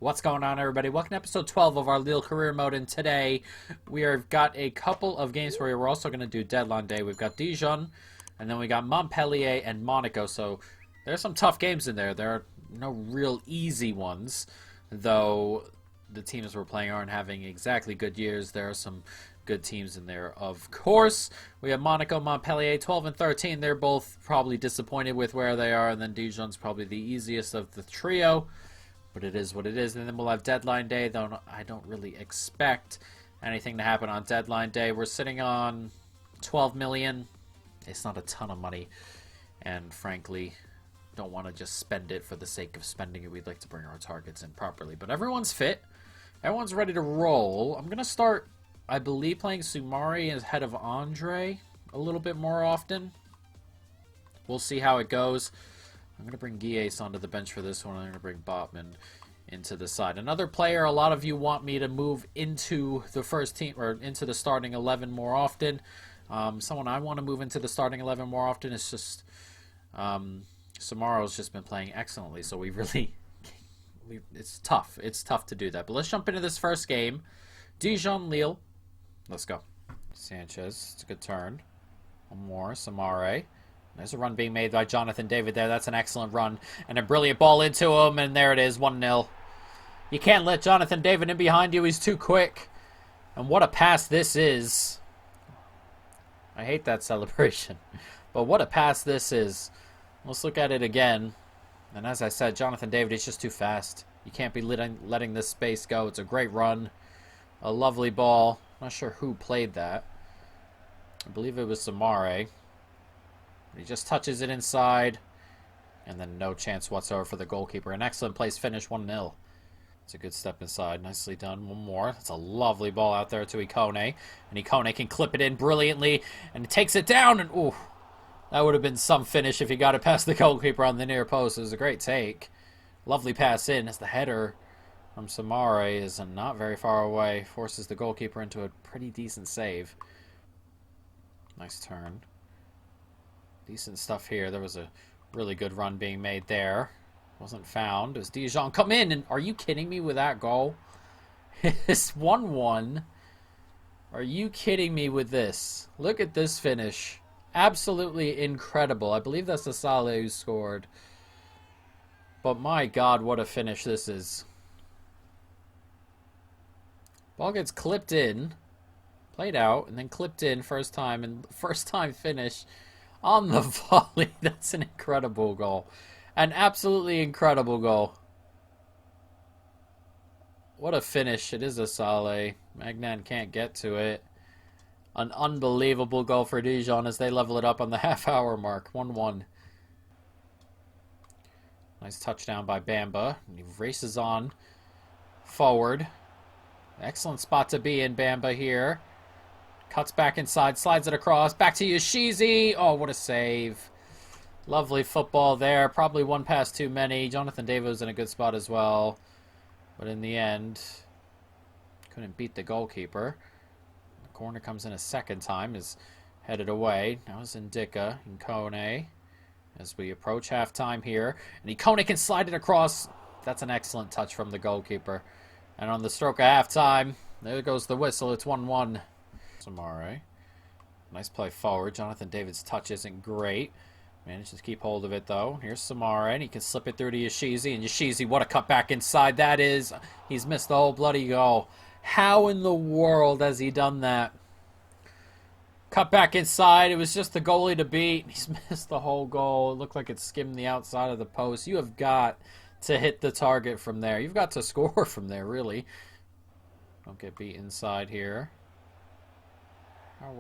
What's going on, everybody? Welcome to episode 12 of our Lille career mode, and today we have got a couple of games where we're also going to do deadline day. We've got Dijon, and then we got Montpellier and Monaco, so there's some tough games in there. There are no real easy ones, though the teams we're playing aren't having exactly good years. There are some good teams in there, of course. We have Monaco, Montpellier, 12 and 13. They're both probably disappointed with where they are, and then Dijon's probably the easiest of the trio. But it is what it is. And then we'll have deadline day, though I don't really expect anything to happen on deadline day. We're sitting on 12 million. It's not a ton of money. And frankly, don't want to just spend it for the sake of spending it. We'd like to bring our targets in properly. But everyone's fit. Everyone's ready to roll. I'm going to start, I believe, playing Soumare ahead of Andre a little bit more often. We'll see how it goes. I'm going to bring Guies onto the bench for this one. I'm going to bring Botman into the side. Another player a lot of you want me to move into the first team or into the starting 11 more often. Someone I want to move into the starting 11 more often is just Samaro's just been playing excellently. So it's tough. It's tough to do that. But let's jump into this first game. Dijon, Lille. Let's go. Sanchez. It's a good turn. One more. Soumare. There's a run being made by Jonathan David there. That's an excellent run. And a brilliant ball into him. And there it is, 1-0. You can't let Jonathan David in behind you. He's too quick. And what a pass this is. I hate that celebration. But what a pass this is. Let's look at it again. And as I said, Jonathan David is just too fast. You can't be letting this space go. It's a great run. A lovely ball. I'm not sure who played that. I believe it was Soumare. He just touches it inside, and then no chance whatsoever for the goalkeeper. An excellent place finish, 1-0. It's a good step inside. Nicely done. One more. That's a lovely ball out there to Ikone. And Ikone can clip it in brilliantly, and he takes it down, and ooh, that would have been some finish if he got it past the goalkeeper on the near post. It was a great take. Lovely pass in as the header from Soumare is not very far away. Forces the goalkeeper into a pretty decent save. Nice turn. Decent stuff here. There was a really good run being made there. Wasn't found. As Dijon come in, and are you kidding me with that goal? It's 1-1. Are you kidding me with this? Look at this finish. Absolutely incredible. I believe that's the Saleh who scored. But my God, what a finish this is. Ball gets clipped in, played out, and then clipped in first time, and first time finish on the volley. That's an incredible goal. An absolutely incredible goal. What a finish. It is a Saleh. Magnan can't get to it. An unbelievable goal for Dijon as they level it up on the half-hour mark. 1-1. Nice touchdown by Bamba. He races on forward. Excellent spot to be in, Bamba, here. Cuts back inside, slides it across, back to Yoshizi. Oh, what a save. Lovely football there. Probably one pass too many. Jonathan David was in a good spot as well. But in the end, couldn't beat the goalkeeper. The corner comes in a second time, is headed away. Now it's Ndika and Kone as we approach halftime here. And Kone can slide it across. That's an excellent touch from the goalkeeper. And on the stroke of halftime, there goes the whistle. It's 1-1. Soumare. Nice play forward. Jonathan David's touch isn't great. Manages to keep hold of it, though. Here's Soumare, and he can slip it through to Yoshizi. And Yoshizi, what a cut back inside that is. He's missed the whole bloody goal. How in the world has he done that? Cut back inside. It was just the goalie to beat. He's missed the whole goal. It looked like it skimmed the outside of the post. You have got to hit the target from there. You've got to score from there, really. Don't get beat inside here. How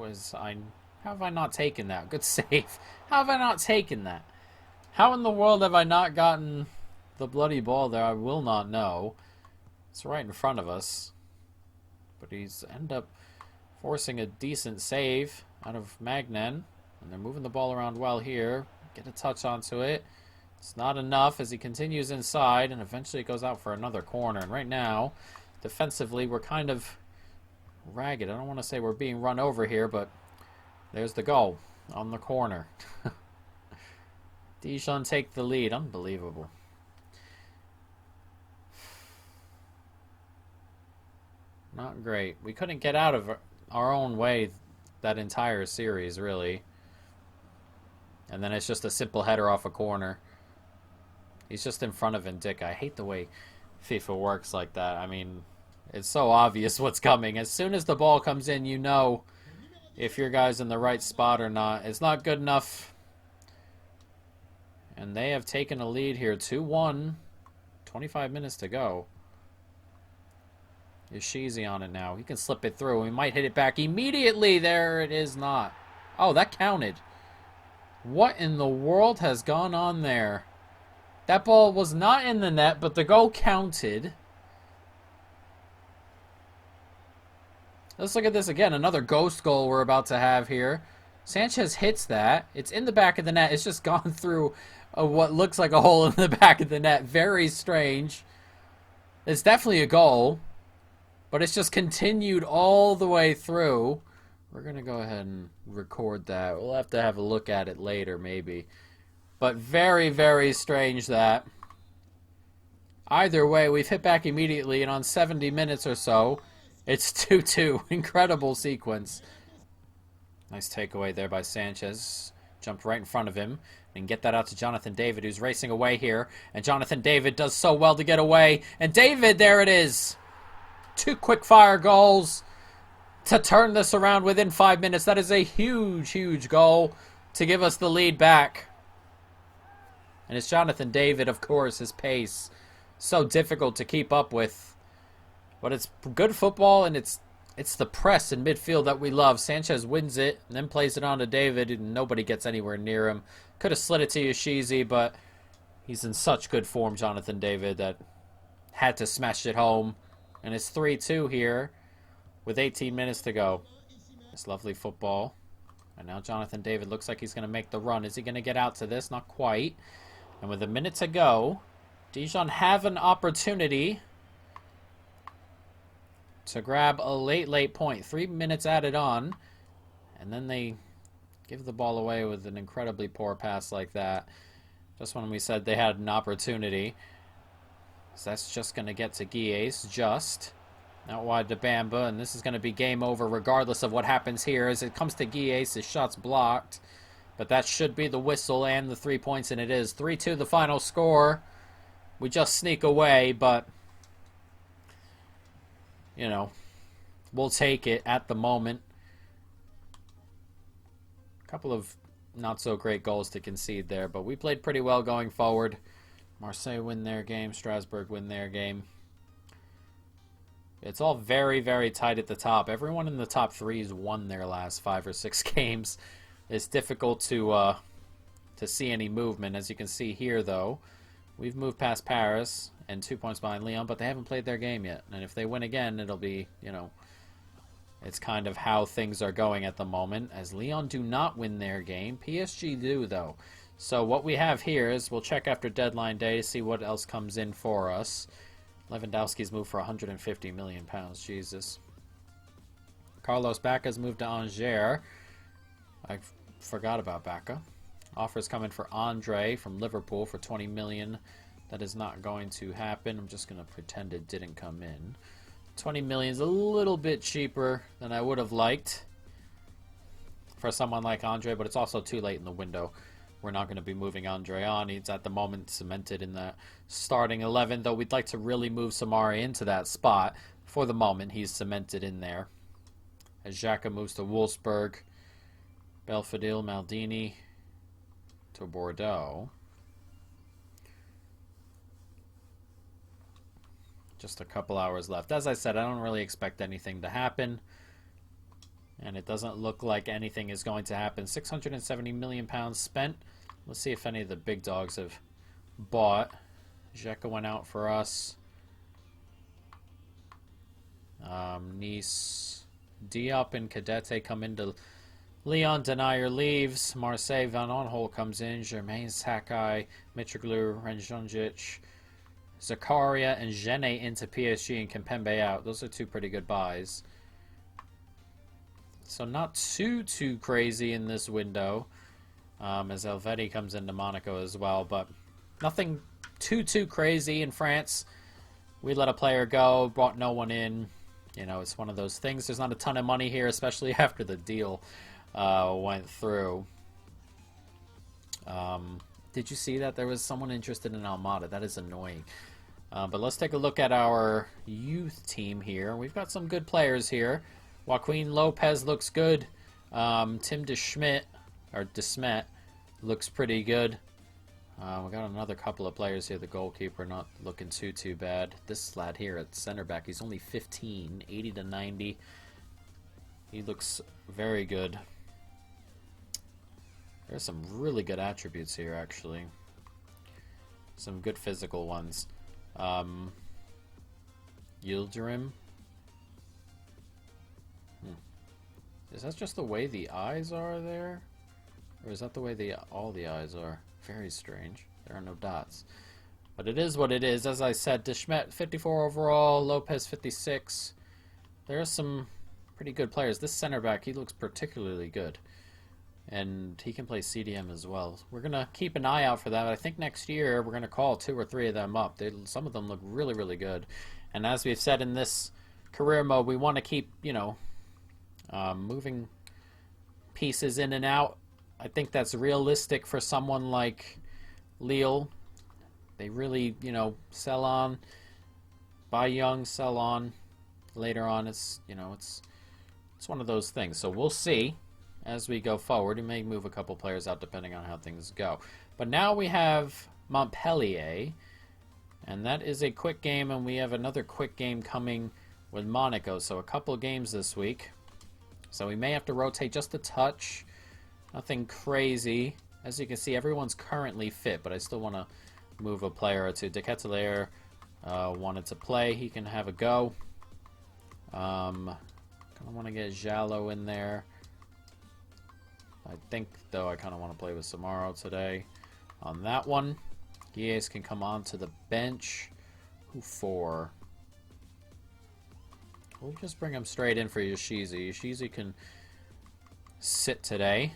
have I not taken that? Good save. How have I not taken that? How in the world have I not gotten the bloody ball there? I will not know. It's right in front of us. But he's end up forcing a decent save out of Magnan. And they're moving the ball around well here. Get a touch onto it. It's not enough as he continues inside, and eventually it goes out for another corner. And right now, defensively, we're kind of ragged. I don't want to say we're being run over here, but there's the goal on the corner. Dijon take the lead. Unbelievable. Not great. We couldn't get out of our own way that entire series, really. And then it's just a simple header off a corner. He's just in front of Ndicka. I hate the way FIFA works like that. I mean, it's so obvious what's coming. As soon as the ball comes in, you know if your guy's in the right spot or not. It's not good enough. And they have taken a lead here. 2-1. 25 minutes to go. Ishizi on it now. He can slip it through. He might hit it back immediately. There it is not. Oh, that counted. What in the world has gone on there? That ball was not in the net, but the goal counted. Let's look at this again. Another ghost goal we're about to have here. Sanchez hits that. It's in the back of the net. It's just gone through what looks like a hole in the back of the net. Very strange. It's definitely a goal, but it's just continued all the way through. We're going to go ahead and record that. We'll have to have a look at it later, maybe. But very, very strange that. Either way, we've hit back immediately, and on 70 minutes or so, it's 2-2. Incredible sequence. Nice takeaway there by Sanchez. Jumped right in front of him. And get that out to Jonathan David, who's racing away here. And Jonathan David does so well to get away. And David, there it is. 2 quick-fire goals to turn this around within 5 minutes. That is a huge, huge goal to give us the lead back. And it's Jonathan David, of course, his pace. So difficult to keep up with. But it's good football, and it's the press in midfield that we love. Sanchez wins it, and then plays it on to David, and nobody gets anywhere near him. Could have slid it to Ishizi, but he's in such good form, Jonathan David, that had to smash it home. And it's 3-2 here with 18 minutes to go. It's lovely football. And now Jonathan David looks like he's going to make the run. Is he going to get out to this? Not quite. And with a minute to go, Dijon have an opportunity to grab a late point. 3 minutes added on. And then they give the ball away with an incredibly poor pass like that. Just when we said they had an opportunity. So that's just going to get to Guies. Just. Out wide to Bamba. And this is going to be game over regardless of what happens here. As it comes to Guies, his shot's blocked. But that should be the whistle and the 3 points, and it is. 3-2 the final score. We just sneak away, but, you know, we'll take it at the moment. A couple of not-so-great goals to concede there, but we played pretty well going forward. Marseille win their game. Strasbourg win their game. It's all very, very tight at the top. Everyone in the top 3 has won their last 5 or 6 games. It's difficult to see any movement. As you can see here, though, we've moved past Paris and 2 points behind Lyon, but they haven't played their game yet. And if they win again, it'll be, you know, it's kind of how things are going at the moment. As Lyon do not win their game, PSG do, though. So what we have here is we'll check after deadline day to see what else comes in for us. Lewandowski's moved for 150 million pounds. Jesus. Carlos Bacca's moved to Angers. I forgot about Bacca. Offers coming for Andre from Liverpool for 20 million. That is not going to happen. I'm just going to pretend it didn't come in. 20 million is a little bit cheaper than I would have liked for someone like Andre, but it's also too late in the window. We're not going to be moving Andre on. He's at the moment cemented in the starting 11, though we'd like to really move Samari into that spot. For the moment, he's cemented in there. As Xhaka moves to Wolfsburg. Belfodil, Maldini to Bordeaux. Just a couple hours left. As I said, I don't really expect anything to happen. And it doesn't look like anything is going to happen. 670 million pounds spent. Let's see if any of the big dogs have bought. Xhaka went out for us. Nice. Diop and Cadete come into Leon. Denier leaves. Marseille Van Onhol comes in. Germain Sakai, Mitroglou, Renjonjic, Zakaria, and Gene into PSG and Kimpembe out. Those are 2 pretty good buys. So not too crazy in this window. As Helvetti comes into Monaco as well. But nothing too crazy in France. We let a player go, brought no one in. You know, it's one of those things. There's not a ton of money here, especially after the deal went through. Did you see that there was someone interested in Almada? That is annoying. But let's take a look at our youth team here. We've got some good players here. Joaquin Lopez looks good. Tim DeSmet looks pretty good. We got another couple of players here. The goalkeeper not looking too bad. This lad here at center back, he's only 15, 80 to 90. He looks very good. There's some really good attributes here, actually. Some good physical ones. Yildirim. Is that just the way the eyes are there? Or is that the way all the eyes are? Very strange. There are no dots. But it is what it is. As I said, DeSmet 54 overall, Lopez 56. There are some pretty good players. This center back, he looks particularly good. And he can play CDM as well. We're going to keep an eye out for that. I think next year we're going to call 2 or 3 of them up. Some of them look really, really good. And as we've said in this career mode, we want to keep, you know, moving pieces in and out. I think that's realistic for someone like Lille. They really, you know, sell on, buy young, sell on. Later on, it's, you know, it's one of those things. So we'll see. As we go forward, we may move a couple players out depending on how things go. But now we have Montpellier, and that is a quick game, and we have another quick game coming with Monaco. So a couple of games this week. So we may have to rotate just a touch. Nothing crazy. As you can see, everyone's currently fit, but I still want to move a player or two. De Ketelaere wanted to play. He can have a go. Kind of want to get Jallo in there. I think, though, I kind of want to play with Samaro today on that one. Guilles can come on to the bench. Who for? We'll just bring him straight in for Yoshizi. Yoshizi can sit today.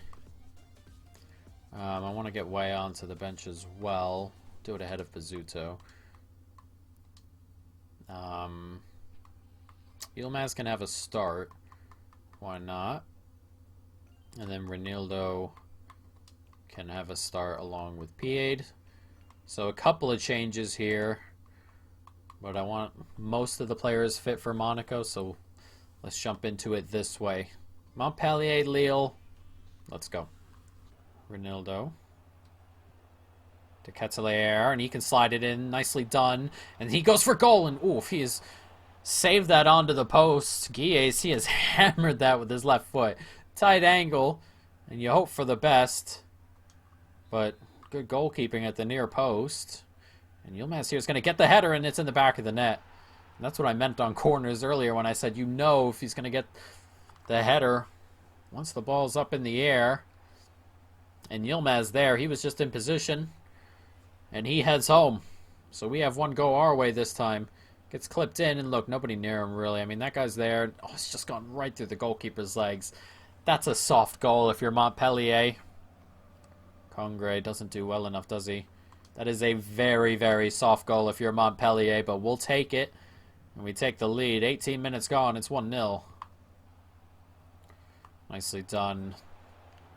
I want to get Way onto the bench as well. Do it ahead of Pizzuto. Yilmaz can have a start. Why not? And then Renildo can have a start along with Pied. So a couple of changes here. But I want most of the players fit for Monaco, so let's jump into it this way. Montpellier, Lille. Let's go. Renildo. De Ketelaere, and he can slide it in. Nicely done. And he goes for goal, and oof, he has saved that onto the post. Guilles, he has hammered that with his left foot. Tight angle, and you hope for the best. But good goalkeeping at the near post. And Yilmaz here is going to get the header, and it's in the back of the net. And that's what I meant on corners earlier when I said you know if he's going to get the header once the ball's up in the air. And Yilmaz there, he was just in position. And he heads home. So we have one go our way this time. Gets clipped in, and look, nobody near him really. I mean, that guy's there. Oh, it's just gone right through the goalkeeper's legs. That's a soft goal if you're Montpellier. Congre doesn't do well enough, does he? That is a very, very soft goal if you're Montpellier, but we'll take it. And we take the lead. 18 minutes gone. It's 1-0. Nicely done.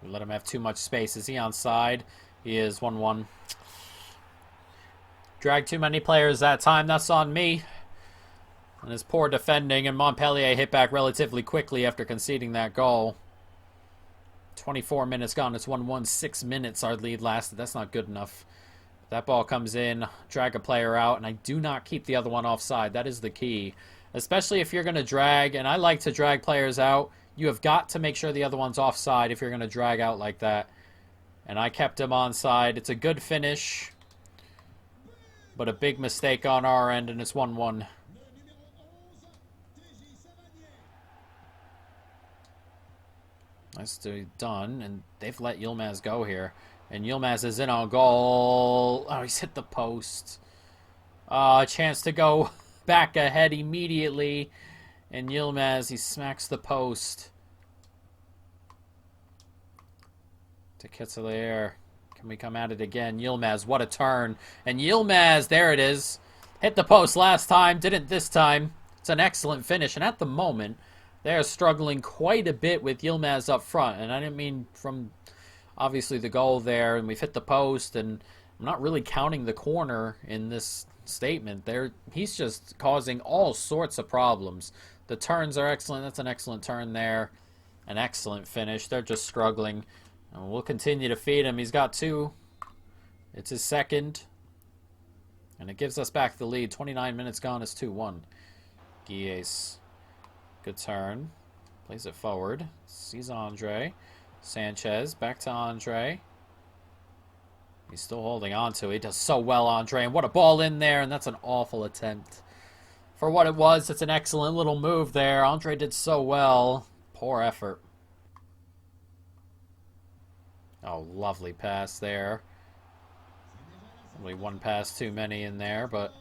We let him have too much space. Is he onside? He is. 1-1. Dragged too many players that time. That's on me. And his poor defending. And Montpellier hit back relatively quickly after conceding that goal. 24 minutes gone. It's 1-1. 6 minutes our lead lasted. That's not good enough. That ball comes in. Drag a player out. And I do not keep the other one offside. That is the key. Especially if you're going to drag. And I like to drag players out. You have got to make sure the other one's offside if you're going to drag out like that. And I kept him onside. It's a good finish. But a big mistake on our end. And it's 1-1. Nicely done, and they've let Yilmaz go here. And Yilmaz is in on goal. Oh, he's hit the post. A chance to go back ahead immediately. And Yilmaz, he smacks the post. De Ketelaere. Can we come at it again? Yilmaz, what a turn. And Yilmaz, there it is. Hit the post last time, didn't this time. It's an excellent finish, and at the moment, they're struggling quite a bit with Yilmaz up front, and I didn't mean from obviously the goal there, and we've hit the post, and I'm not really counting the corner in this statement. He's just causing all sorts of problems. The turns are excellent. That's an excellent turn there. An excellent finish. They're just struggling. And we'll continue to feed him. He's got 2. It's his second. And it gives us back the lead. 29 minutes gone. It's 2-1. Guilles. Good turn. Plays it forward. Sees Andre. Sanchez. Back to Andre. He's still holding on to it. He does so well, Andre. And what a ball in there. And that's an awful attempt. For what it was, it's an excellent little move there. Andre did so well. Poor effort. Oh, lovely pass there. Only one pass too many in there, but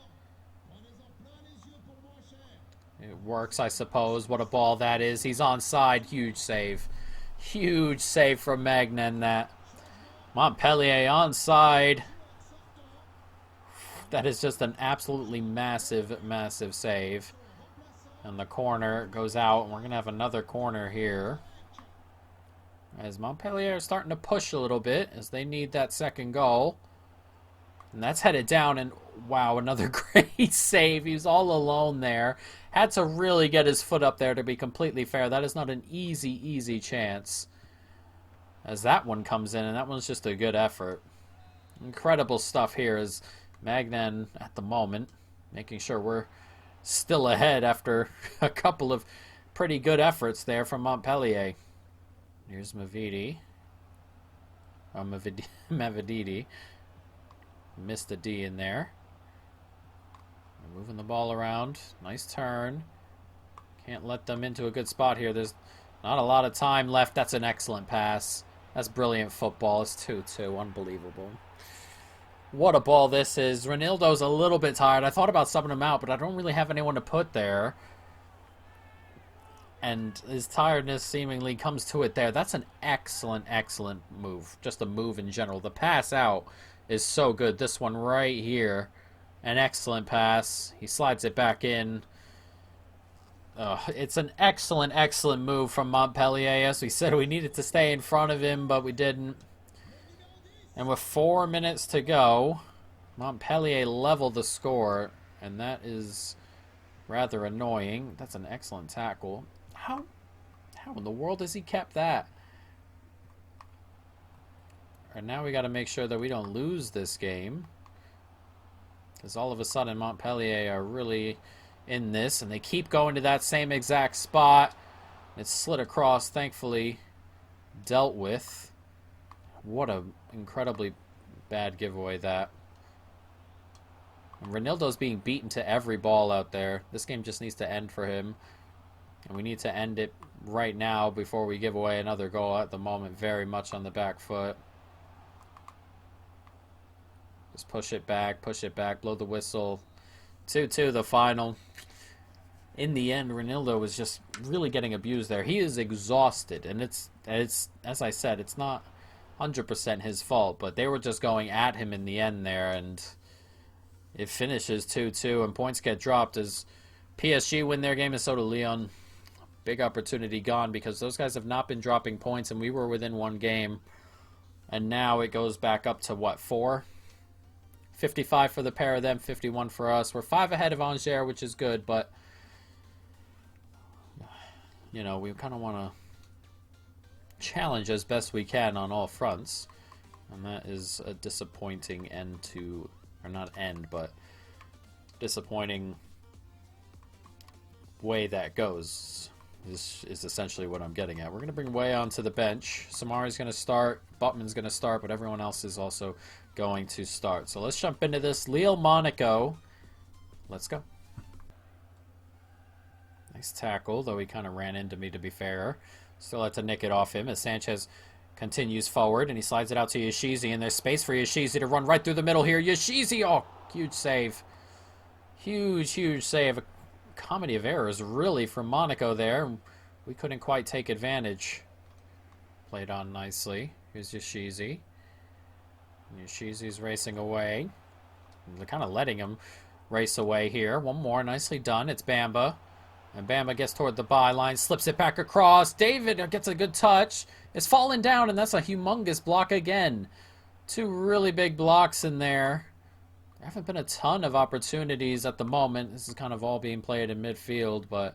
it works, I suppose. What a ball that is. He's onside. Huge save. Huge save from Magnan. That Montpellier onside. That is just an absolutely massive, massive save. And the corner goes out, and we're going to have another corner here. As Montpellier is starting to push a little bit, as they need that second goal. And that's headed down, and wow, another great save. He was all alone there. Had to really get his foot up there to be completely fair. That is not an easy chance. As that one comes in, and that one's just a good effort. Incredible stuff here as Magnan, at the moment, making sure we're still ahead after a couple of pretty good efforts there from Montpellier. Here's Mavididi. Mavididi. Missed a D in there. We're moving the ball around. Nice turn. Can't let them into a good spot here. There's not a lot of time left. That's an excellent pass. That's brilliant football. It's 2-2. Unbelievable. What a ball this is. Ronaldo's a little bit tired. I thought about subbing him out, but I don't really have anyone to put there. And his tiredness seemingly comes to it there. That's an excellent move. Just a move in general. The pass out is so good. This one right here. An excellent pass. He slides it back in. It's an excellent move from Montpellier. As we said, we needed to stay in front of him, but we didn't. And with 4 minutes to go, Montpellier leveled the score, and that is rather annoying. That's an excellent tackle. How in the world has he kept that? And now we got to make sure that we don't lose this game, because all of a sudden Montpellier are really in this, and they keep going to that same exact spot. It's slid across, thankfully dealt with. What a incredibly bad giveaway that. And Ronaldo's being beaten to every ball out there. This game just needs to end for him. And we need to end it right now before we give away another goal. At the moment, very much on the back foot. Just push it back, blow the whistle. 2-2 the final. In the end, Ronaldo was just really getting abused there. He is exhausted, and it's as I said, it's not 100% his fault, but they were just going at him in the end there, and it finishes 2-2, and points get dropped as PSG win their game, and so do Lyon. Big opportunity gone, because those guys have not been dropping points, and we were within one game, and now it goes back up to, what, 4? 55 for the pair of them, 51 for us. We're 5 ahead of Angers, which is good, but, you know, we kind of want to challenge as best we can on all fronts, and that is a disappointing end to, or not end, but disappointing way that goes is essentially what I'm getting at. We're going to bring Way onto the bench. Samari's going to start, Butman's going to start, but everyone else is also going to start. So let's jump into this. Lille, Monaco. Let's go. Nice tackle, though he kind of ran into me, to be fair. Still had to nick it off him as Sanchez continues forward, and he slides it out to Yashizi, and there's space for Yashizi to run right through the middle here. Yashizi, oh, huge save. Huge save. A comedy of errors, really, from Monaco there. We couldn't quite take advantage. Played on nicely. Here's Yashizi. Yashizi's racing away. They're kind of letting him race away here. One more, nicely done. It's Bamba. And Bamba gets toward the byline, slips it back across. David gets a good touch. It's fallen down, and that's a humongous block again. Two really big blocks in there. There haven't been a ton of opportunities at the moment. This is kind of all being played in midfield, but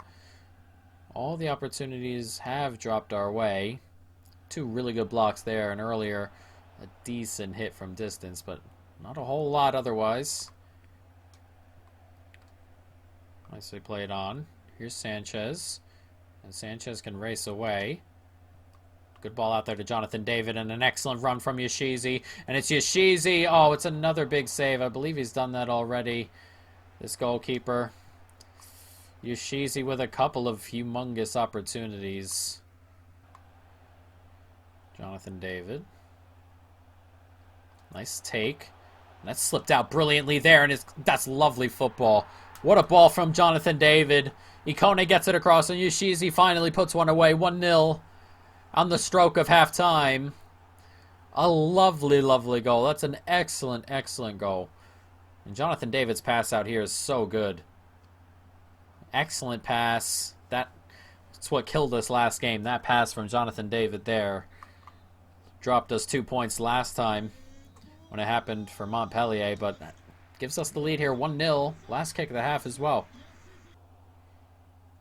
all the opportunities have dropped our way. Two really good blocks there, and earlier a decent hit from distance, but not a whole lot otherwise. Nicely played on. Here's Sanchez, and Sanchez can race away. Good ball out there to Jonathan David, and an excellent run from Yoshizi. And it's Yoshizi. Oh, it's another big save. I believe he's done that already, this goalkeeper. Yoshizi with a couple of humongous opportunities. Jonathan David. Nice take. And that slipped out brilliantly there, and that's lovely football. What a ball from Jonathan David. Ikone gets it across, and Yoshizi finally puts one away. 1-0. On the stroke of halftime. A lovely, lovely goal. That's an excellent, excellent goal. And Jonathan David's pass out here is so good. Excellent pass. That's what killed us last game. That pass from Jonathan David there. Dropped us 2 points last time when it happened for Montpellier, but that gives us the lead here. 1-0. Last kick of the half as well.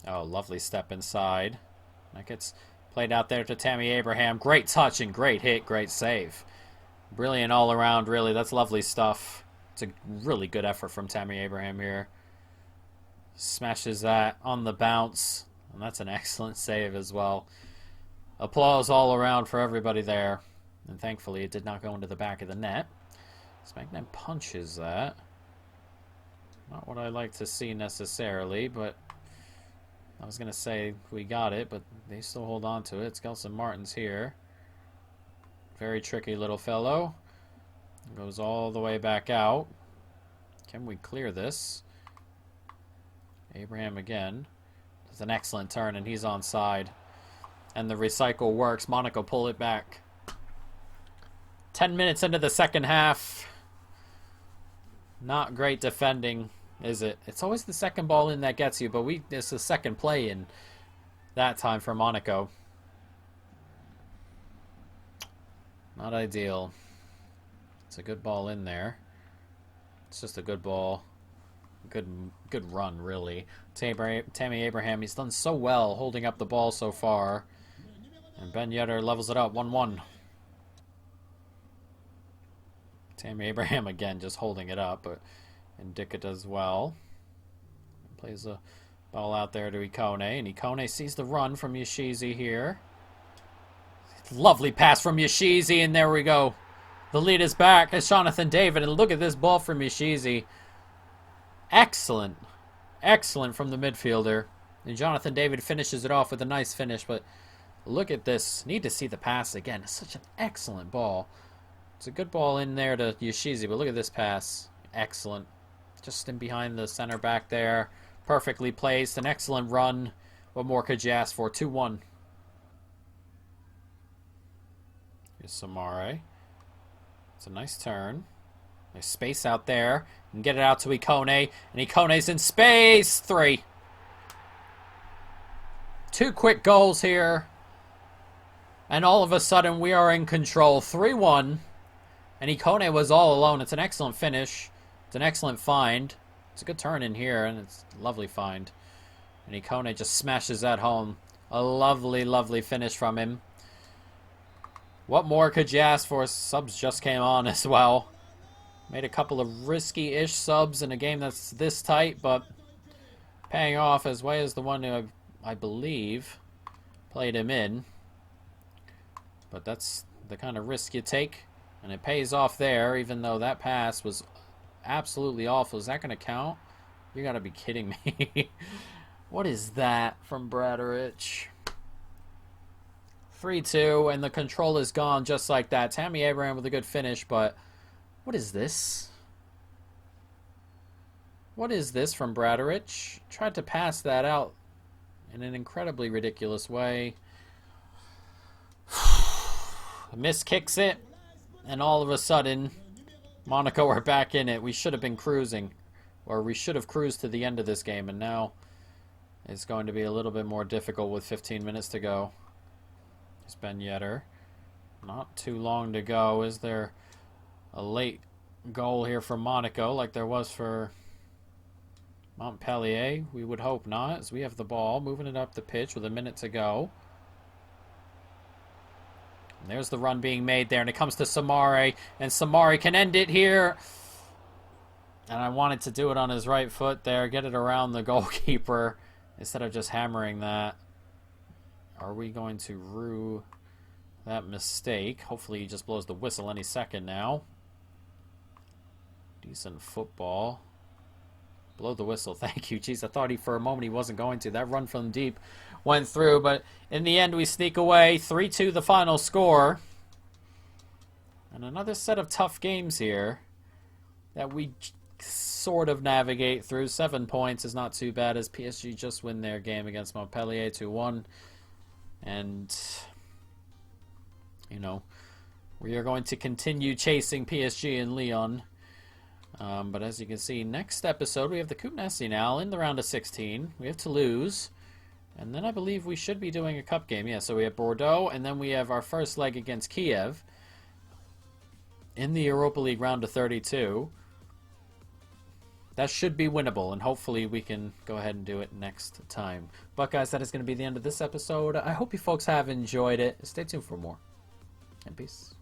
Oh, lovely step inside. That gets played out there to Tammy Abraham. Great touch and great hit, great save. Brilliant all around, really. That's lovely stuff. It's a really good effort from Tammy Abraham here. Smashes that on the bounce. And that's an excellent save as well. Applause all around for everybody there. And thankfully it did not go into the back of the net. Spagnan punches that. Not what I like to see necessarily, but I was going to say we got it, but they still hold on to it. Skelson Martin's here. Very tricky little fellow. Goes all the way back out. Can we clear this? Abraham again. Does an excellent turn, and he's onside. And the recycle works. Monaco pull it back. 10 minutes into the second half. Not great defending, is it? It's always the second ball in that gets you, but it's the second play in that time for Monaco. Not ideal. It's a good ball in there. It's just a good ball. Good run, really. Tammy Abraham, he's done so well holding up the ball so far. And Ben Yedder levels it up, 1-1. Tammy Abraham again just holding it up, but Ndika does well. Plays a ball out there to Ikone, and Ikone sees the run from Yoshizi here. Lovely pass from Yoshizi, and there we go. The lead is back. It's Jonathan David, and look at this ball from Yoshizi. Excellent. Excellent from the midfielder. And Jonathan David finishes it off with a nice finish, but look at this. Need to see the pass again. It's such an excellent ball. It's a good ball in there to Yoshizi, but look at this pass. Excellent. Just in behind the center back there. Perfectly placed. An excellent run. What more could you ask for? 2-1. Here's Samare. It's a nice turn. There's space out there. And get it out to Ikone. And Ikone's in space. 3. 2 quick goals here. And all of a sudden we are in control. 3-1. And Ikone was all alone. It's an excellent finish. It's an excellent find. It's a good turn in here, and it's a lovely find. And Ikone just smashes that home. A lovely, lovely finish from him. What more could you ask for? Subs just came on as well. Made a couple of risky-ish subs in a game that's this tight, but paying off as well as the one who I believe played him in. But that's the kind of risk you take, and it pays off there, even though that pass was absolutely awful. Is that going to count? You got to be kidding me. What is that from Bradarich? 3-2, and the control is gone just like that. Tammy Abraham with a good finish, but what is this? What is this from Bradarich? Tried to pass that out in an incredibly ridiculous way. Miss kicks it, and all of a sudden, Monaco are back in it. We should have been cruising, or we should have cruised to the end of this game, and now is going to be a little bit more difficult with 15 minutes to go. It's Ben Yedder. Not too long to go. Is there a late goal here for Monaco like there was for Montpellier? We would hope not, as we have the ball, moving it up the pitch with a minute to go. And there's the run being made there, and it comes to Samari, and Samari can end it here. And I wanted to do it on his right foot there, get it around the goalkeeper instead of just hammering that. Are we going to rue that mistake? Hopefully he just blows the whistle any second now. Decent football. Blow the whistle, thank you. Jeez, I thought for a moment he wasn't going to. That run from deep went through, but in the end we sneak away. 3-2 the final score. And another set of tough games here that we sort of navigate through. 7 points is not too bad as PSG just win their game against Montpellier 2-1. And, you know, we are going to continue chasing PSG and Lyon. But as you can see, next episode we have the Coupe Nationale in the round of 16. We have Toulouse. And then I believe we should be doing a cup game. Yeah, so we have Bordeaux, and then we have our first leg against Kiev in the Europa League round of 32. That should be winnable, and hopefully we can go ahead and do it next time. But guys, that is going to be the end of this episode. I hope you folks have enjoyed it. Stay tuned for more. And peace.